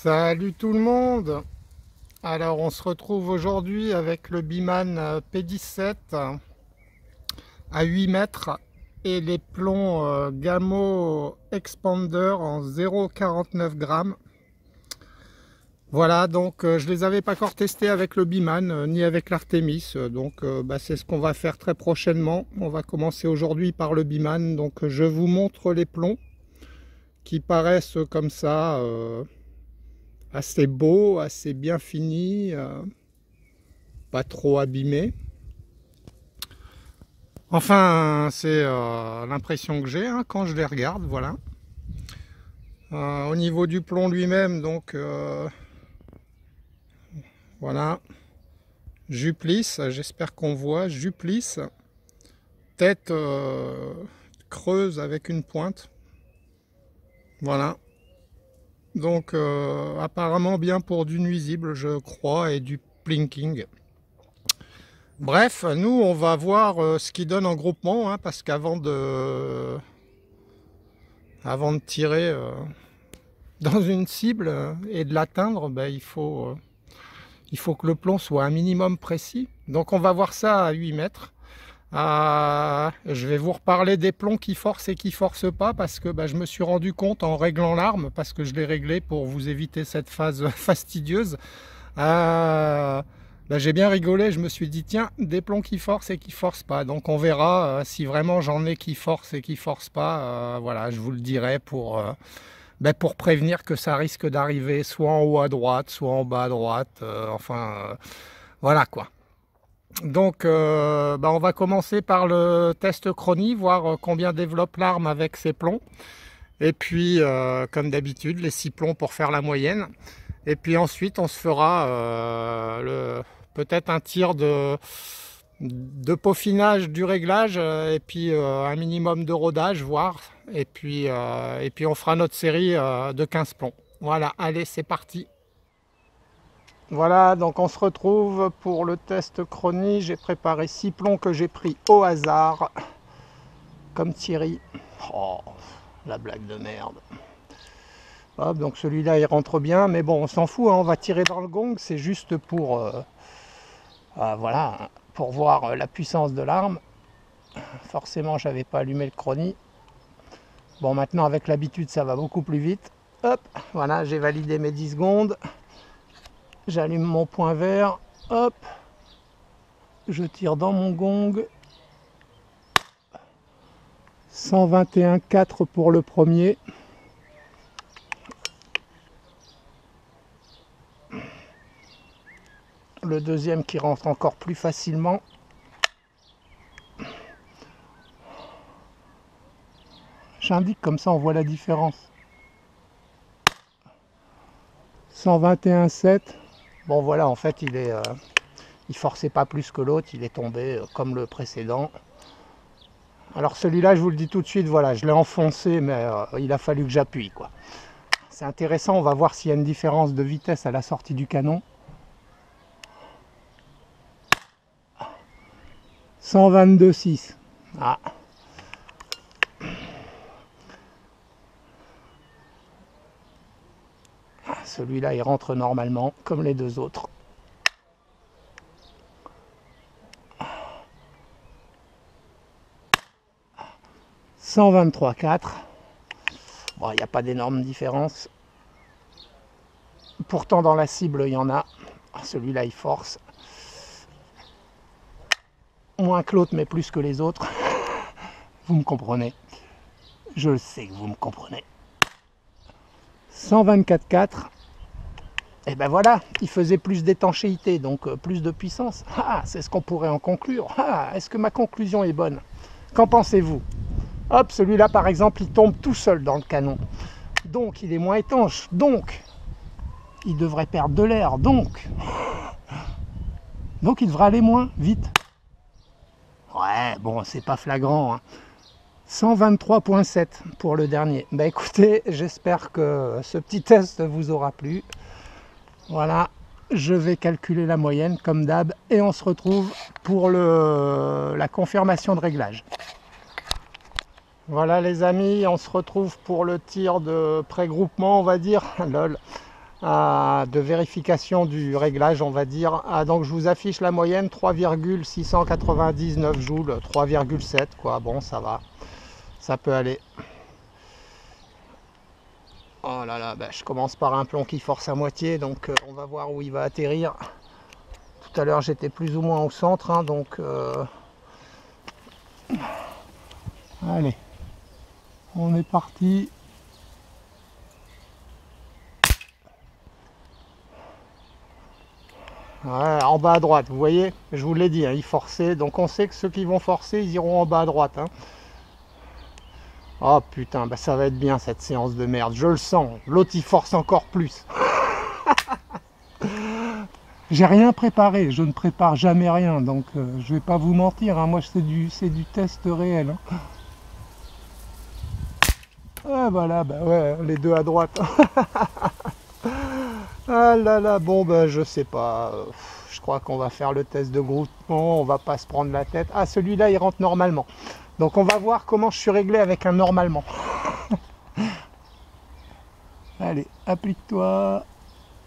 Salut tout le monde! Alors on se retrouve aujourd'hui avec le Biman P17 à 8 mètres et les plombs Gamo Expander en 0,49 grammes. Voilà, donc je les avais pas encore testés avec le Biman ni avec l'Artemis, donc c'est ce qu'on va faire très prochainement. On va commencer aujourd'hui par le Biman, donc je vous montre les plombs qui paraissent comme ça assez beaux, assez bien finis, pas trop abîmés. Enfin, c'est l'impression que j'ai quand je les regarde, voilà. Au niveau du plomb lui-même, donc voilà, Juplice, j'espère qu'on voit, Juplice, tête creuse avec une pointe, voilà. Donc apparemment bien pour du nuisible, je crois, et du plinking. Bref, nous on va voir ce qu'il donne en groupement, parce qu'avant de tirer dans une cible et de l'atteindre, il faut que le plomb soit un minimum précis. Donc on va voir ça à 8 mètres. Je vais vous reparler des plombs qui forcent et qui forcent pas, parce que je me suis rendu compte en réglant l'arme, parce que je l'ai réglé pour vous éviter cette phase fastidieuse. J'ai bien rigolé, je me suis dit tiens, des plombs qui forcent et qui forcent pas. Donc on verra si vraiment j'en ai qui forcent et qui forcent pas. Voilà, je vous le dirai pour prévenir que ça risque d'arriver soit en haut à droite, soit en bas à droite. Voilà quoi. Donc on va commencer par le test chronie, voir combien développe l'arme avec ses plombs. Et puis comme d'habitude les 6 plombs pour faire la moyenne. Et puis ensuite on se fera peut-être un tir de peaufinage du réglage et puis un minimum de rodage, voir. Et puis on fera notre série de 15 plombs. Voilà, allez, c'est parti. Voilà, donc on se retrouve pour le test chronie. J'ai préparé 6 plombs que j'ai pris au hasard, comme Thierry. Oh, la blague de merde. Hop, donc celui-là il rentre bien, mais bon, on s'en fout, on va tirer dans le gong, c'est juste pour voilà, pour voir la puissance de l'arme. Forcément, j'avais pas allumé le chronie. Bon, maintenant avec l'habitude, ça va beaucoup plus vite. Hop, voilà, j'ai validé mes 10 secondes. J'allume mon point vert. Hop, je tire dans mon gong. 121,4 pour le premier. Le deuxième qui rentre encore plus facilement. J'indique comme ça on voit la différence. 121,7. Bon voilà, en fait il forçait pas plus que l'autre, il est tombé comme le précédent. Alors celui-là, je vous le dis tout de suite, voilà, je l'ai enfoncé, mais il a fallu que j'appuie quoi. C'est intéressant, on va voir s'il y a une différence de vitesse à la sortie du canon. 122,6. Ah. Celui-là, il rentre normalement, comme les deux autres. « 123,4. Bon, il n'y a pas d'énorme différence. Pourtant, dans la cible, il y en a. Celui-là, il force. Moins que l'autre, mais plus que les autres. Vous me comprenez. Je le sais que vous me comprenez. 124,4. Et ben voilà, il faisait plus d'étanchéité, donc plus de puissance. Ah, c'est ce qu'on pourrait en conclure. Ah, est-ce que ma conclusion est bonne? Qu'en pensez-vous? Hop, celui-là par exemple, il tombe tout seul dans le canon. Donc il est moins étanche. Donc, il devrait perdre de l'air. Donc il devrait aller moins vite. Ouais, bon, c'est pas flagrant. 123,7 pour le dernier. Bah écoutez, j'espère que ce petit test vous aura plu. Voilà, je vais calculer la moyenne comme d'hab et on se retrouve pour la confirmation de réglage. Voilà les amis, on se retrouve pour le tir de pré-groupement, on va dire. Lol. de vérification du réglage, on va dire. Donc je vous affiche la moyenne 3,699 joules, 3,7 quoi. Bon, ça va, ça peut aller. Oh là là, je commence par un plomb qui force à moitié, donc on va voir où il va atterrir. Tout à l'heure j'étais plus ou moins au centre, hein, donc allez, on est parti. Ouais, en bas à droite, vous voyez, je vous l'ai dit, hein, ils forçaient, donc on sait que ceux qui vont forcer, ils iront en bas à droite. Hein. Oh putain, ça va être bien cette séance de merde, je le sens, l'autre il force encore plus. J'ai rien préparé, je ne prépare jamais rien, donc je vais pas vous mentir, hein, moi c'est du test réel. Hein. Ah voilà, ouais, les deux à droite. Ah là là, bon je sais pas, je crois qu'on va faire le test de groupement, on va pas se prendre la tête. Ah, celui-là il rentre normalement, donc on va voir comment je suis réglé avec un normalement. Allez, applique-toi,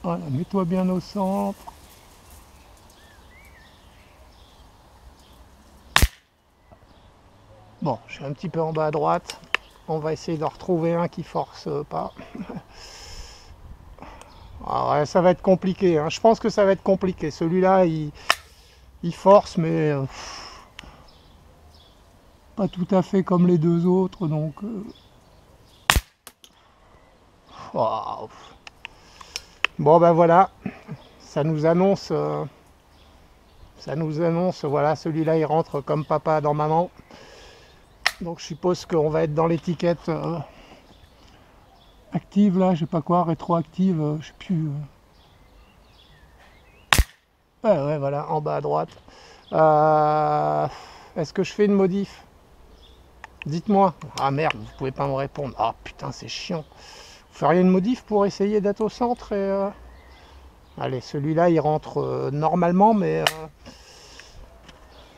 voilà, mets-toi bien au centre. Bon, je suis un petit peu en bas à droite, on va essayer de retrouver un qui force pas. Ah ouais, ça va être compliqué, hein. Je pense que ça va être compliqué. Celui-là, il force, mais pas tout à fait comme les deux autres, donc... Wow. Bon, voilà, ça nous annonce, voilà, celui-là, il rentre comme papa dans maman. Donc, je suppose qu'on va être dans l'étiquette active, là, je sais pas quoi, rétroactive, je sais plus... Ouais, voilà, en bas à droite. Est-ce que je fais une modif? Dites-moi. Ah merde, vous pouvez pas me répondre. Ah putain, c'est chiant. Vous feriez une modif pour essayer d'être au centre et allez, celui-là, il rentre normalement, mais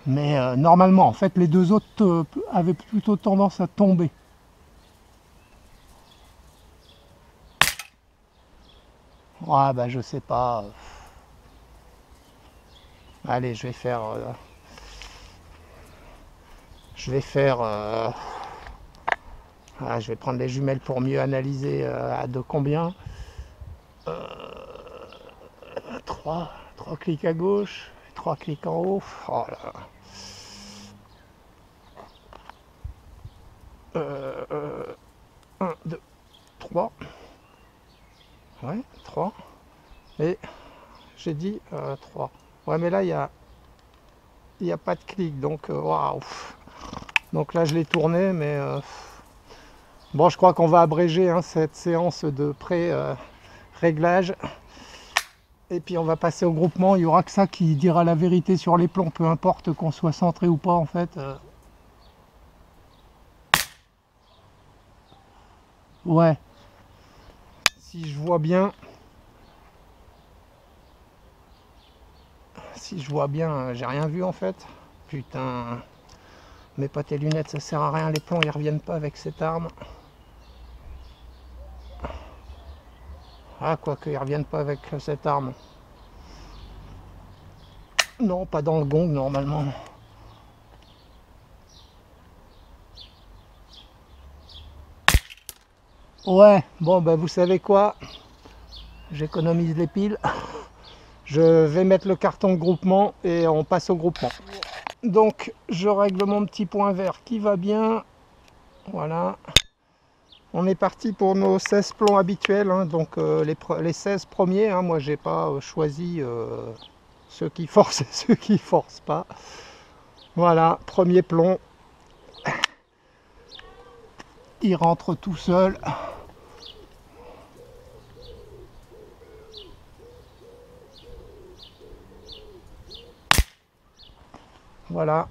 normalement, en fait, les deux autres avaient plutôt tendance à tomber. Ouais, je sais pas. Allez, je vais faire... je vais prendre les jumelles pour mieux analyser à de combien. 3 clics à gauche, 3 clics en haut. Oh là. 1, 2, 3. Ouais, 3. Et j'ai dit 3. Ouais, mais là, il n'y a pas de clic, donc waouh. Donc là, je l'ai tourné, mais bon, je crois qu'on va abréger hein, cette séance de pré-réglage. Et puis on va passer au groupement. Il y aura que ça qui dira la vérité sur les plombs, peu importe qu'on soit centré ou pas en fait. Ouais. Si je vois bien, j'ai rien vu en fait. Putain. Mets pas tes lunettes, ça sert à rien. Les plombs ils reviennent pas avec cette arme. Ah, quoique ils reviennent pas avec cette arme. Non, pas dans le gong normalement. Ouais, bon vous savez quoi, j'économise les piles. Je vais mettre le carton de groupement et on passe au groupement. Donc je règle mon petit point vert qui va bien. Voilà. On est parti pour nos 16 plombs habituels, hein, donc les 16 premiers. Hein, moi j'ai pas choisi ceux qui forcent et ceux qui forcent pas. Voilà, premier plomb. Il rentre tout seul. Voilà.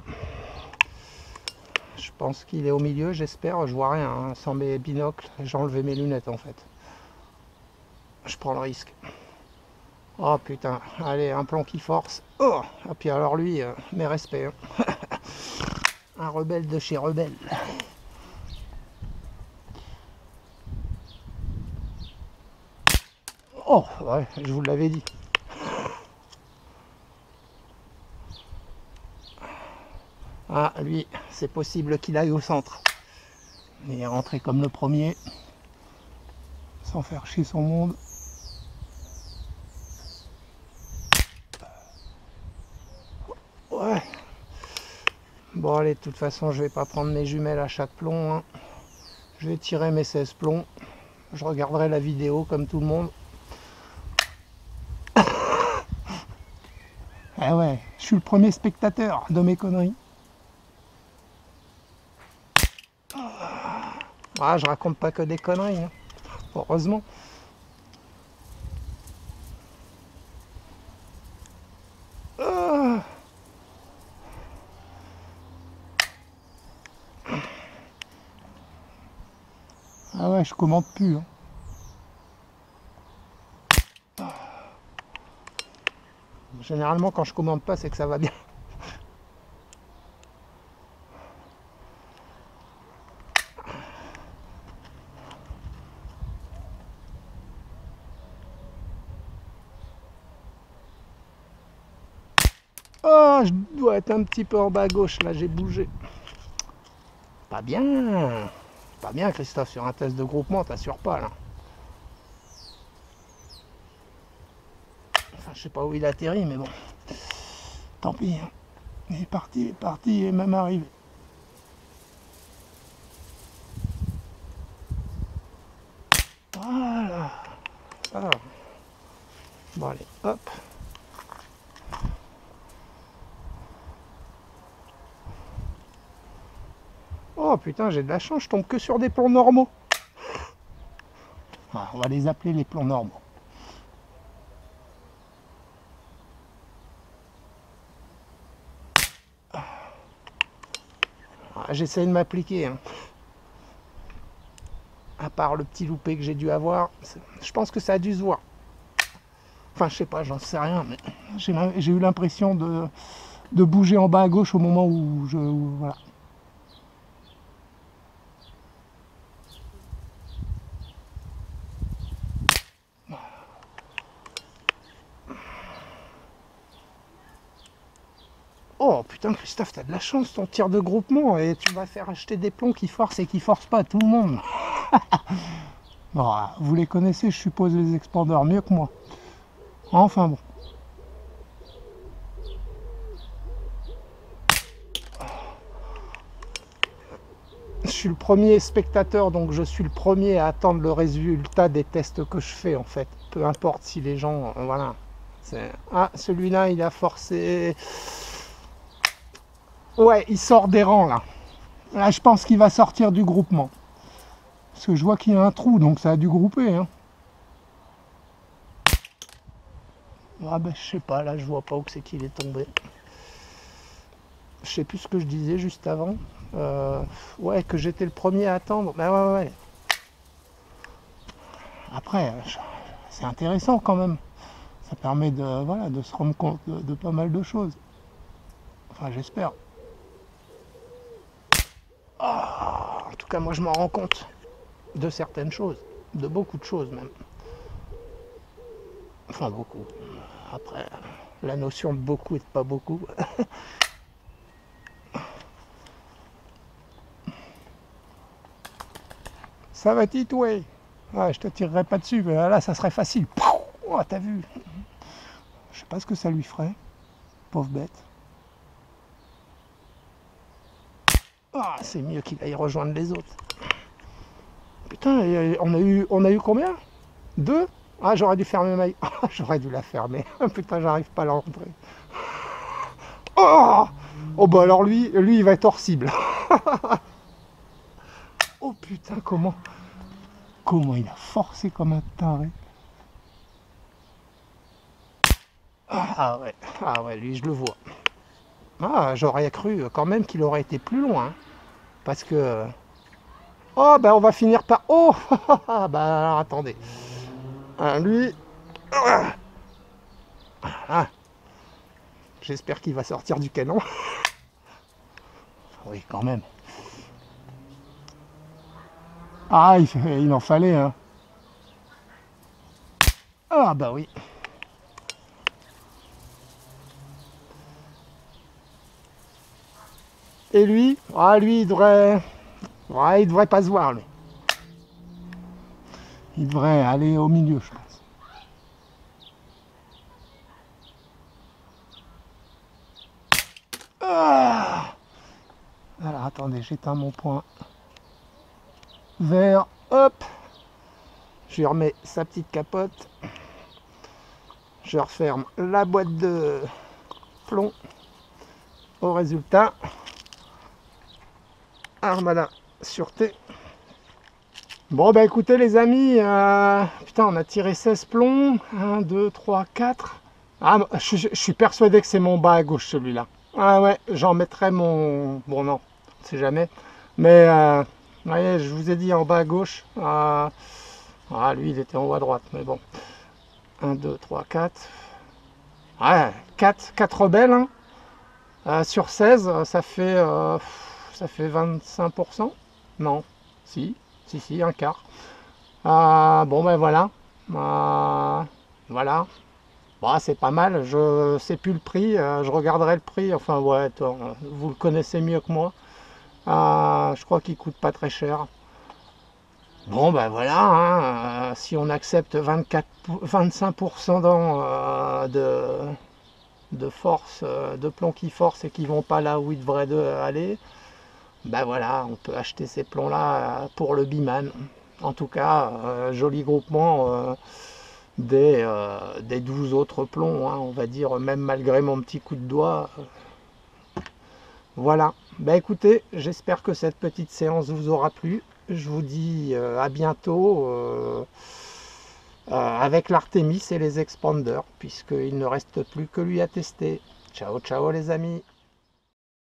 Je pense qu'il est au milieu, j'espère. Je vois rien hein. Sans mes binocles. J'ai enlevé mes lunettes en fait. Je prends le risque. Oh putain, allez, un plomb qui force. Oh, et puis alors lui, mes respects. Hein. Un rebelle de chez Rebelle. Oh, ouais, je vous l'avais dit. Ah, lui, c'est possible qu'il aille au centre. Il est rentré comme le premier, sans faire chier son monde. Ouais. Bon, allez, de toute façon, je vais pas prendre mes jumelles à chaque plomb, hein. Je vais tirer mes 16 plombs. Je regarderai la vidéo comme tout le monde. Ah ouais, je suis le premier spectateur de mes conneries. Ah, je raconte pas que des conneries, hein. Heureusement. Ah, ah ouais, je commente plus, hein. Généralement, quand je commande pas, c'est que ça va bien. Oh, je dois être un petit peu en bas à gauche, là, j'ai bougé. Pas bien. Pas bien, Christophe, sur un test de groupement, t'assures pas, là. Enfin, je sais pas où il atterrit, mais bon. Tant pis, hein. Il est parti, il est même arrivé. Voilà. Alors. Bon, allez, hop. Oh putain, j'ai de la chance, je tombe que sur des plombs normaux. Ah, on va les appeler les plombs normaux. Ah, j'essaie de m'appliquer, hein. À part le petit loupé que j'ai dû avoir, je pense que ça a dû se voir. Enfin, je sais pas, j'en sais rien, mais j'ai eu l'impression de bouger en bas à gauche au moment où je... voilà. Oh putain, Christophe, t'as de la chance, ton tir de groupement, et tu vas faire acheter des plombs qui forcent et qui forcent pas tout le monde. Bon, vous les connaissez, je suppose, les expandeurs mieux que moi. Enfin bon. Je suis le premier spectateur, donc je suis le premier à attendre le résultat des tests que je fais, en fait. Peu importe si les gens... voilà. Ah, celui-là, il a forcé... Ouais, il sort des rangs, là. Là, je pense qu'il va sortir du groupement. Parce que je vois qu'il y a un trou, donc ça a dû grouper, hein. Ah ben, je sais pas, là, je vois pas où c'est qu'il est tombé. Je sais plus ce que je disais juste avant. Ouais, que j'étais le premier à attendre. Ben ouais. Après, c'est intéressant quand même. Ça permet de, voilà, de se rendre compte de pas mal de choses. Enfin, j'espère. Oh, en tout cas, moi, je m'en rends compte de certaines choses. De beaucoup de choses, même. Enfin, beaucoup. Après, la notion de beaucoup et de pas beaucoup. Ça va titouer. Ouais, je te tirerai pas dessus, mais là, ça serait facile. Oh, t'as vu? Je sais pas ce que ça lui ferait. Pauvre bête. Ah, c'est mieux qu'il aille rejoindre les autres. Putain, on a eu combien? Deux? Ah, j'aurais dû fermer ma... j'aurais dû la fermer. Putain, j'arrive pas à l'entrer. Oh, oh bah alors lui, il va être hors cible. Oh putain, comment il a forcé comme un taré. Ah ouais, lui, je le vois. Ah, j'aurais cru quand même qu'il aurait été plus loin. Hein, parce que... Oh, bah on va finir par... Oh, bah alors attendez. Ah, lui... Ah, j'espère qu'il va sortir du canon. Oui, quand même. Ah, il en fallait, hein. Ah, Ah bah oui. Et lui, lui, il devrait... Ouais, il devrait pas se voir, lui. Il devrait aller au milieu, je pense. Ah, alors, attendez, j'éteins mon point vert. Hop. Je lui remets sa petite capote. Je referme la boîte de plomb. Au résultat, armada sûreté. Bon bah écoutez les amis, putain on a tiré 16 plombs, 1, 2, 3, 4. Ah, je suis persuadé que c'est mon bas à gauche celui-là. Ah ouais, j'en mettrai mon... Bon non, on sait jamais. Mais vous voyez, je vous ai dit en bas à gauche. Lui il était en haut à droite, mais bon. 1, 2, 3, 4. Ouais, 4 rebelles. Hein. Sur 16, ça fait 25%. Non, si, un quart. Bon ben voilà. Voilà. Bon, c'est pas mal, je sais plus le prix, je regarderai le prix, enfin ouais, vous le connaissez mieux que moi. Je crois qu'il coûte pas très cher. Bon ben voilà, hein, si on accepte 25% de force, de plombs qui forcent et qui vont pas là où ils devraient aller, ben voilà, on peut acheter ces plombs là pour le Biman. En tout cas, joli groupement des 12 autres plombs, hein, on va dire, même malgré mon petit coup de doigt. Voilà, bah écoutez, j'espère que cette petite séance vous aura plu. Je vous dis à bientôt avec l'Artemis et les expanders, puisqu'il ne reste plus que lui à tester. Ciao, ciao les amis.